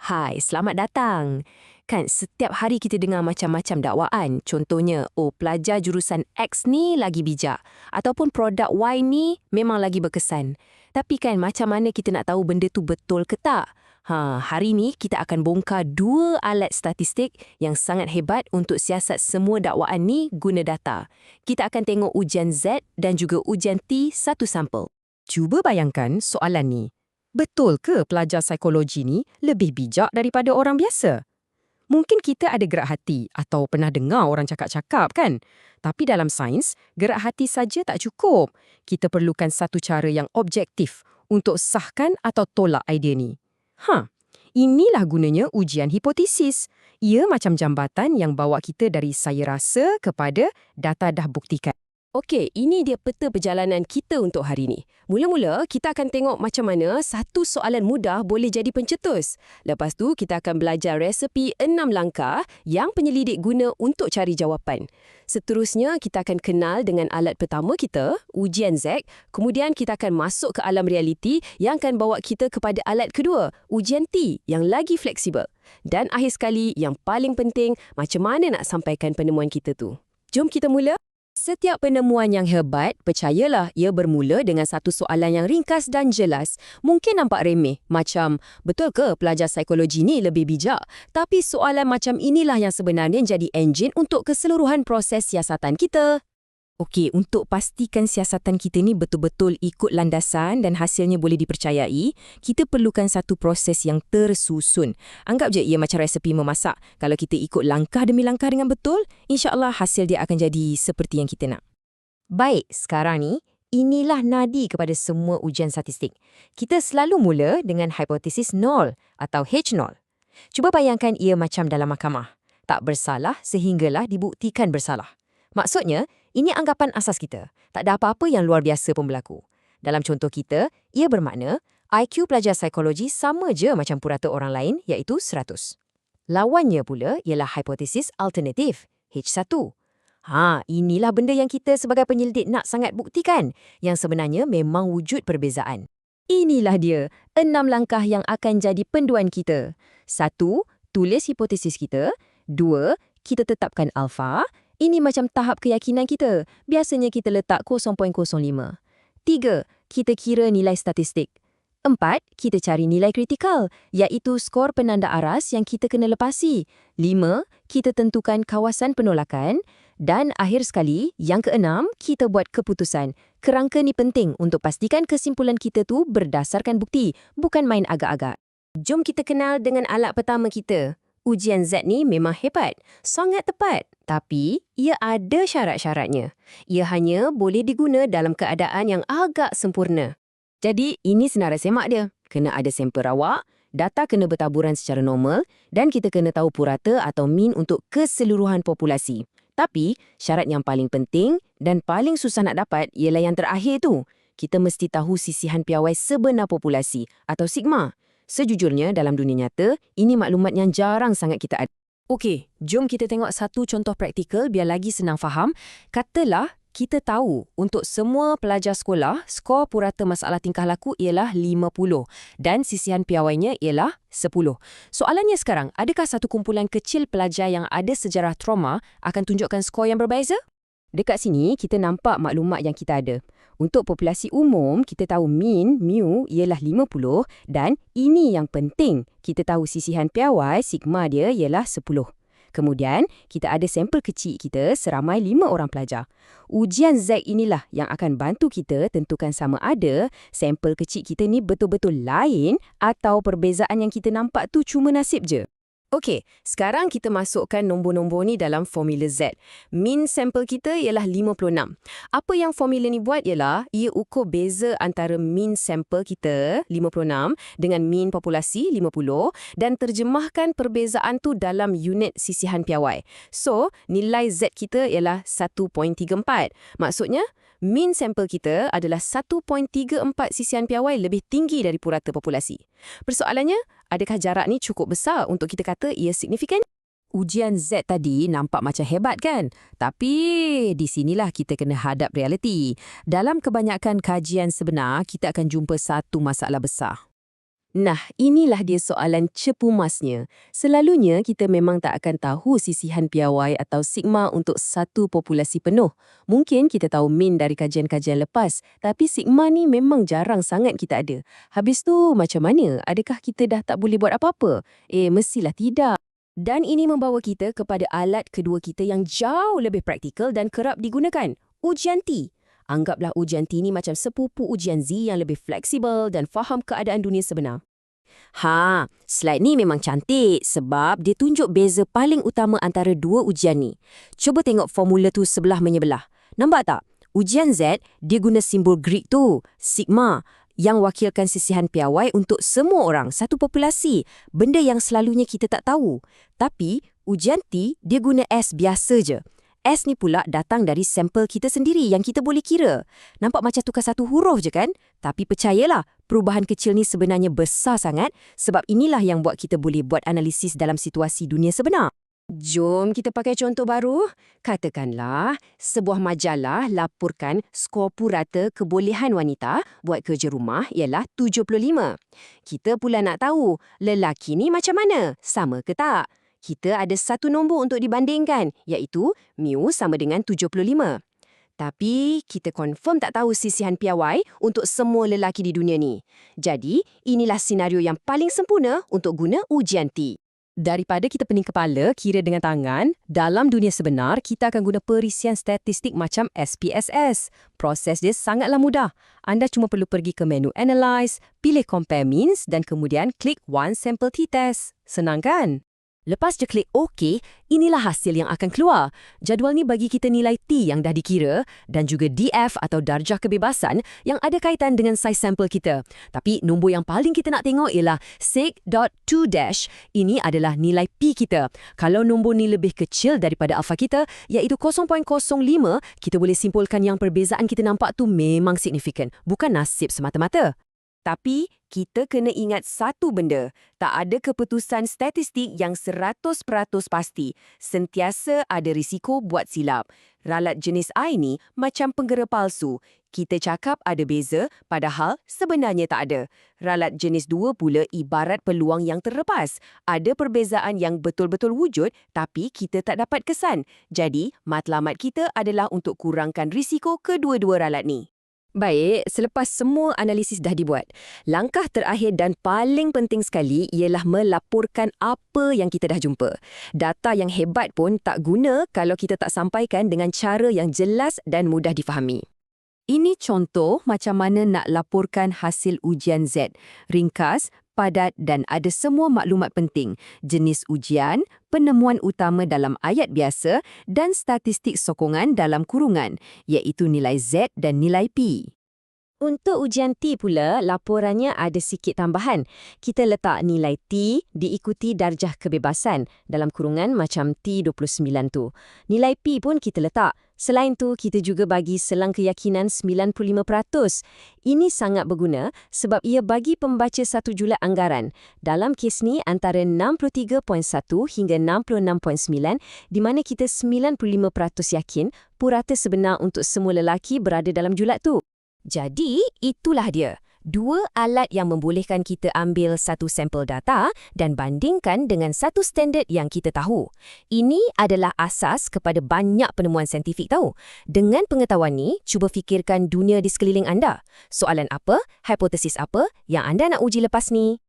Hai, selamat datang. Kan setiap hari kita dengar macam-macam dakwaan. Contohnya, pelajar jurusan X ni lagi bijak. Ataupun produk Y ni memang lagi berkesan. Tapi kan macam mana kita nak tahu benda tu betul ke tak? Hari ni kita akan bongkar dua alat statistik yang sangat hebat untuk siasat semua dakwaan ni guna data. Kita akan tengok ujian Z dan juga ujian T satu sampel. Cuba bayangkan soalan ni. Betul ke pelajar psikologi ni lebih bijak daripada orang biasa? Mungkin kita ada gerak hati atau pernah dengar orang cakap-cakap kan? Tapi dalam sains, gerak hati saja tak cukup. Kita perlukan satu cara yang objektif untuk sahkan atau tolak idea ni. Inilah gunanya ujian hipotesis. Ia macam jambatan yang bawa kita dari saya rasa kepada data dah buktikan. Okey, ini dia peta perjalanan kita untuk hari ini. Mula-mula, kita akan tengok macam mana satu soalan mudah boleh jadi pencetus. Lepas tu, kita akan belajar resepi 6 langkah yang penyelidik guna untuk cari jawapan. Seterusnya, kita akan kenal dengan alat pertama kita, ujian Z. Kemudian, kita akan masuk ke alam realiti yang akan bawa kita kepada alat kedua, ujian T yang lagi fleksibel. Dan akhir sekali, yang paling penting, macam mana nak sampaikan penemuan kita tu. Jom kita mula. Setiap penemuan yang hebat, percayalah ia bermula dengan satu soalan yang ringkas dan jelas. Mungkin nampak remeh, macam, betul ke pelajar psikologi ni lebih bijak? Tapi soalan macam inilah yang sebenarnya jadi enjin untuk keseluruhan proses siasatan kita. Okey, untuk pastikan siasatan kita ni betul-betul ikut landasan dan hasilnya boleh dipercayai, kita perlukan satu proses yang tersusun. Anggap je ia macam resepi memasak. Kalau kita ikut langkah demi langkah dengan betul, insya-Allah hasil dia akan jadi seperti yang kita nak. Baik, sekarang ni, inilah nadi kepada semua ujian statistik. Kita selalu mula dengan hipotesis 0 atau H0. Cuba bayangkan ia macam dalam mahkamah. Tak bersalah sehinggalah dibuktikan bersalah. Maksudnya, ini anggapan asas kita. Tak ada apa-apa yang luar biasa pun berlaku. Dalam contoh kita, ia bermakna IQ pelajar psikologi sama je macam purata orang lain, iaitu 100. Lawannya pula ialah hipotesis alternatif, H1. Inilah benda yang kita sebagai penyelidik nak sangat buktikan, yang sebenarnya memang wujud perbezaan. Inilah dia, 6 langkah yang akan jadi panduan kita. 1. Tulis hipotesis kita. 2. Kita tetapkan alfa. Ini macam tahap keyakinan kita. Biasanya kita letak 0.05. 3. Kita kira nilai statistik. 4. Kita cari nilai kritikal, iaitu skor penanda aras yang kita kena lepasi. 5. Kita tentukan kawasan penolakan. Dan akhir sekali, yang keenam, kita buat keputusan. Kerangka ni penting untuk pastikan kesimpulan kita tu berdasarkan bukti, bukan main agak-agak. Jom kita kenal dengan alat pertama kita. Ujian Z ni memang hebat, sangat tepat. Tapi, ia ada syarat-syaratnya. Ia hanya boleh diguna dalam keadaan yang agak sempurna. Jadi, ini senarai semak dia. Kena ada sampel rawak, data kena bertaburan secara normal, dan kita kena tahu purata atau mean untuk keseluruhan populasi. Tapi, syarat yang paling penting dan paling susah nak dapat ialah yang terakhir tu. Kita mesti tahu sisihan piawai sebenar populasi atau sigma. Sejujurnya, dalam dunia nyata, ini maklumat yang jarang sangat kita ada. Okey, jom kita tengok satu contoh praktikal biar lagi senang faham. Katalah, kita tahu untuk semua pelajar sekolah, skor purata masalah tingkah laku ialah 50 dan sisihan piawainya ialah 10. Soalannya sekarang, adakah satu kumpulan kecil pelajar yang ada sejarah trauma akan tunjukkan skor yang berbeza? Dekat sini, kita nampak maklumat yang kita ada. Untuk populasi umum, kita tahu mean, mu, ialah 50 dan ini yang penting, kita tahu sisihan piawai, sigma dia ialah 10. Kemudian, kita ada sampel kecil kita seramai 5 orang pelajar. Ujian Z inilah yang akan bantu kita tentukan sama ada sampel kecil kita ni betul-betul lain atau perbezaan yang kita nampak tu cuma nasib je. Okey, sekarang kita masukkan nombor-nombor ni dalam formula Z. Mean sampel kita ialah 56. Apa yang formula ni buat ialah ia ukur beza antara mean sampel kita 56 dengan mean populasi 50 dan terjemahkan perbezaan tu dalam unit sisihan piawai. So, nilai Z kita ialah 1.34. Maksudnya, mean sampel kita adalah 1.34 sisihan piawai lebih tinggi dari purata populasi. Persoalannya, adakah jarak ni cukup besar untuk kita kata ia signifikan? Ujian Z tadi nampak macam hebat kan? Tapi di sinilah kita kena hadap realiti. Dalam kebanyakan kajian sebenar, kita akan jumpa satu masalah besar. Nah, inilah dia soalan cepu masnya. Selalunya kita memang tak akan tahu sisihan piawai atau sigma untuk satu populasi penuh. Mungkin kita tahu mean dari kajian-kajian lepas, tapi sigma ni memang jarang sangat kita ada. Habis tu macam mana? Adakah kita dah tak boleh buat apa-apa? Mestilah tidak. Dan ini membawa kita kepada alat kedua kita yang jauh lebih praktikal dan kerap digunakan, ujian T. Anggaplah ujian T ni macam sepupu ujian Z yang lebih fleksibel dan faham keadaan dunia sebenar. Slide ni memang cantik sebab dia tunjuk beza paling utama antara dua ujian ni. Cuba tengok formula tu sebelah menyebelah. Nampak tak? Ujian Z, dia guna simbol Greek tu, sigma, yang wakilkan sisihan piawai untuk semua orang, satu populasi, benda yang selalunya kita tak tahu. Tapi, ujian T, dia guna S biasa je. S ni pula datang dari sampel kita sendiri yang kita boleh kira. Nampak macam tukar satu huruf je kan? Tapi percayalah, perubahan kecil ni sebenarnya besar sangat sebab inilah yang buat kita boleh buat analisis dalam situasi dunia sebenar. Jom kita pakai contoh baru. Katakanlah, sebuah majalah laporkan skor purata kebolehan wanita buat kerja rumah ialah 75. Kita pula nak tahu, lelaki ni macam mana? Sama ke tak? Kita ada satu nombor untuk dibandingkan, iaitu mu sama dengan 75. Tapi, kita confirm tak tahu sisihan piawai untuk semua lelaki di dunia ni. Jadi, inilah senario yang paling sempurna untuk guna ujian T. Daripada kita pening kepala, kira dengan tangan, dalam dunia sebenar, kita akan guna perisian statistik macam SPSS. Proses dia sangatlah mudah. Anda cuma perlu pergi ke menu Analyze, pilih Compare Means dan kemudian klik One Sample T-Test. Senang kan? Lepas je klik OK, inilah hasil yang akan keluar. Jadual ni bagi kita nilai T yang dah dikira dan juga DF atau darjah kebebasan yang ada kaitan dengan saiz sampel kita. Tapi nombor yang paling kita nak tengok ialah sig.2-. Ini adalah nilai P kita. Kalau nombor ni lebih kecil daripada alfa kita, iaitu 0.05, kita boleh simpulkan yang perbezaan kita nampak tu memang signifikan, bukan nasib semata-mata. Tapi, kita kena ingat satu benda. Tak ada keputusan statistik yang 100% pasti. Sentiasa ada risiko buat silap. Ralat jenis I ni macam penggera palsu. Kita cakap ada beza, padahal sebenarnya tak ada. Ralat jenis 2 pula ibarat peluang yang terlepas. Ada perbezaan yang betul-betul wujud, tapi kita tak dapat kesan. Jadi, matlamat kita adalah untuk kurangkan risiko kedua-dua ralat ni. Baik, selepas semua analisis dah dibuat, langkah terakhir dan paling penting sekali ialah melaporkan apa yang kita dah jumpa. Data yang hebat pun tak guna kalau kita tak sampaikan dengan cara yang jelas dan mudah difahami. Ini contoh macam mana nak laporkan hasil ujian Z. Ringkas, padat dan ada semua maklumat penting, jenis ujian, penemuan utama dalam ayat biasa dan statistik sokongan dalam kurungan, iaitu nilai Z dan nilai P. Untuk ujian T pula, laporannya ada sikit tambahan. Kita letak nilai T diikuti darjah kebebasan dalam kurungan macam T29 tu. Nilai P pun kita letak. Selain tu, kita juga bagi selang keyakinan 95%. Ini sangat berguna sebab ia bagi pembaca satu julat anggaran. Dalam kes ni, antara 63.1 hingga 66.9, di mana kita 95% yakin purata sebenar untuk semua lelaki berada dalam julat tu. Jadi, itulah dia. Dua alat yang membolehkan kita ambil satu sampel data dan bandingkan dengan satu standard yang kita tahu. Ini adalah asas kepada banyak penemuan saintifik tahu. Dengan pengetahuan ni, cuba fikirkan dunia di sekeliling anda. Soalan apa, hipotesis apa yang anda nak uji lepas ni?